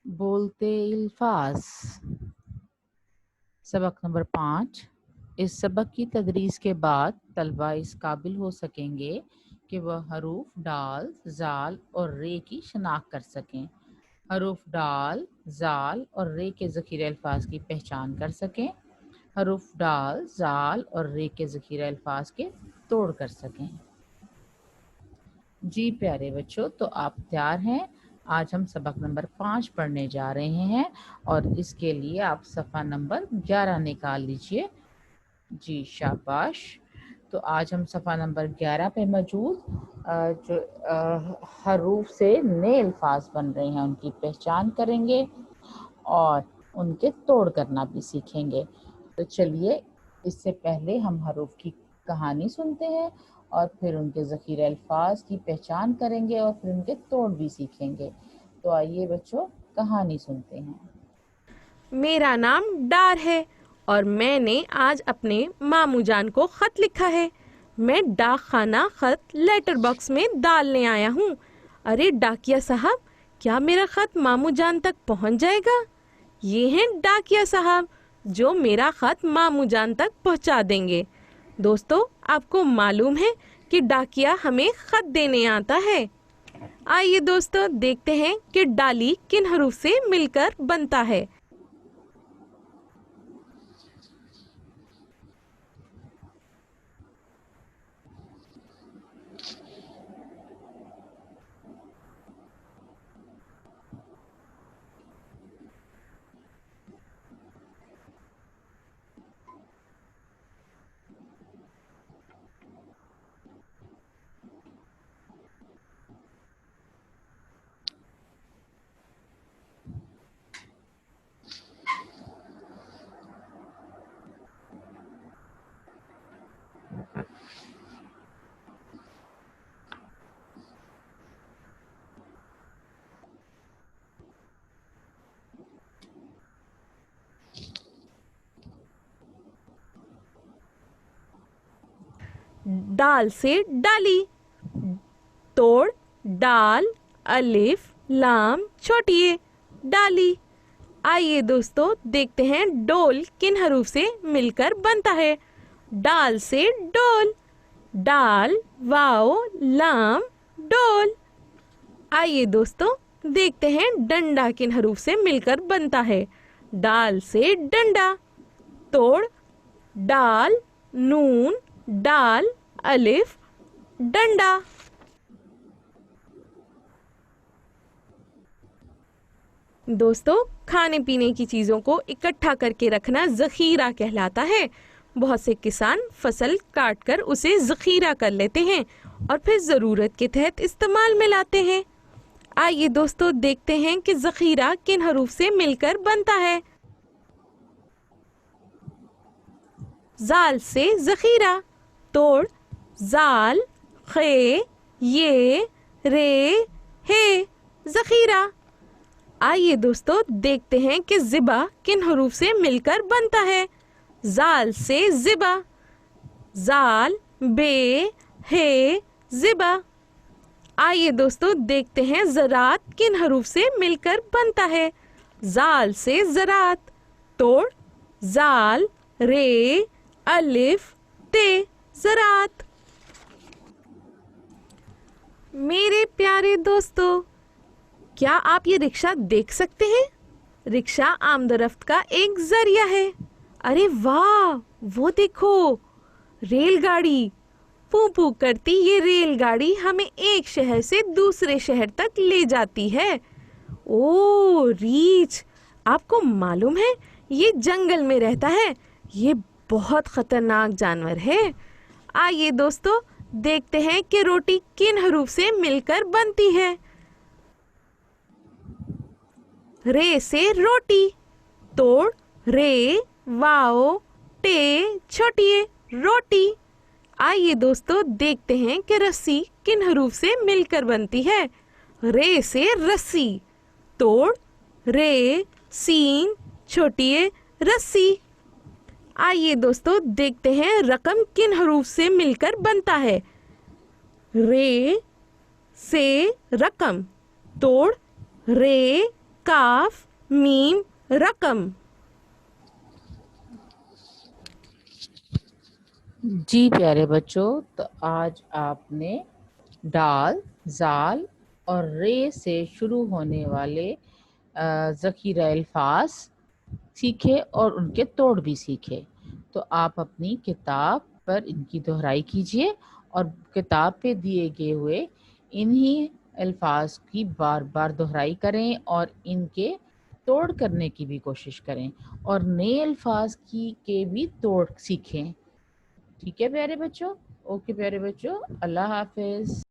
बोलते अल्फाज। सबक नंबर 5। इस सबक की तदरीस के बाद तलबा इस काबिल हो सकेंगे कि वह हरूफ डाल, जाल और रे की शनाख्त कर सकें, हरूफ डाल, जाल और रे के ज़ख़ीरे अल्फाज की पहचान कर सकें, हरूफ डाल, जाल और रे के ज़ख़ीरे अल्फाज के तोड़ कर सकें। जी प्यारे बच्चों, तो आप तैयार हैं? आज हम सबक नंबर 5 पढ़ने जा रहे हैं और इसके लिए आप सफ़ा नंबर 11 निकाल लीजिए। जी शाबाश। तो आज हम सफ़ा नंबर 11 पे मौजूद जो हरूफ से नए अल्फाज बन रहे हैं उनकी पहचान करेंगे और उनके तोड़ करना भी सीखेंगे। तो चलिए, इससे पहले हम हरूफ की कहानी सुनते हैं और फिर उनके ज़ख़ीरे अल्फाज की पहचान करेंगे और फिर उनके तोड़ भी सीखेंगे। तो आइए बच्चों, कहानी सुनते हैं। मेरा नाम डार है और मैंने आज अपने मामू जान को खत लिखा है। मैं डाक खाना खत लेटर बॉक्स में डालने आया हूँ। अरे डाकिया साहब, क्या मेरा खत मामू जान तक पहुँच जाएगा? ये हैं डाकिया साहब जो मेरा खत मामू जान तक पहुँचा देंगे। दोस्तों, आपको मालूम है कि डाकिया हमें खत देने आता है। आइए दोस्तों, देखते हैं कि डाली किन हरूफ से मिलकर बनता है। डाल से डाली, तोड़, डाल, अलिफ, लाम, छोटी ए, डाली। आइए दोस्तों, देखते हैं डोल किन हरूफ से मिलकर बनता है। डाल से डोल, डाल, वाओ, लाम, डोल। आइए दोस्तों, देखते हैं डंडा किन हरूफ से मिलकर बनता है। डाल से डंडा, तोड़, डाल, नून, डाल, अलिफ, डंडा। दोस्तों, खाने पीने की चीज़ों को इकट्ठा करके रखना ज़ख़ीरा कहलाता है। बहुत से किसान फसल काट कर उसे ज़ख़ीरा कर लेते हैं और फिर ज़रूरत के तहत इस्तेमाल में लाते हैं। आइए दोस्तों, देखते हैं कि ज़ख़ीरा किन हरूफ से मिलकर बनता है। जाल से ज़ख़ीरा, तोड़, जाल, खे, ये, रे, हे, ज़ख़ीरा। आइए दोस्तों, देखते हैं कि ज़िबा किन हरूफ से मिलकर बनता है। जाल से ज़िबा, जाल, बे, हे, ज़िबा। आइए दोस्तों, देखते हैं ज़रात किन हरूफ से मिलकर बनता है। जाल से ज़रात, तोड़, जाल, रे, अलिफ, ते, ज़रात। मेरे प्यारे दोस्तों, क्या आप ये रिक्शा देख सकते हैं? रिक्शा आमदरफ्त का एक जरिया है। अरे वाह, वो देखो, रेलगाड़ी। पू पू करती ये रेलगाड़ी हमें एक शहर से दूसरे शहर तक ले जाती है। ओ रीछ, आपको मालूम है ये जंगल में रहता है। ये बहुत खतरनाक जानवर है। आइए दोस्तों, देखते हैं कि रोटी किन हरूफ से मिलकर बनती है। रे से रोटी, तोड़, रे, वाओ, टे, छोटी ए, रोटी। आइए दोस्तों, देखते हैं कि रस्सी किन हरूफ से मिलकर बनती है। रे से रस्सी, तोड़, रे, सीन, छोटी ए, रस्सी। आइए दोस्तों, देखते हैं रकम किन हरूफ से मिलकर बनता है। रे से रकम, तोड़, रे, काफ मीम रकम। जी प्यारे बच्चों, तो आज आपने डाल, जाल और रे से शुरू होने वाले ज़ख़ीरा अल्फाज सीखे और उनके तोड़ भी सीखे। तो आप अपनी किताब पर इनकी दोहराई कीजिए और किताब पे दिए गए हुए इन्हीं अल्फाज की बार बार दोहराई करें और इनके तोड़ करने की भी कोशिश करें और नए अल्फाज की के भी तोड़ सीखें। ठीक है प्यारे बच्चों? ओके प्यारे बच्चों, अल्लाह हाफिज।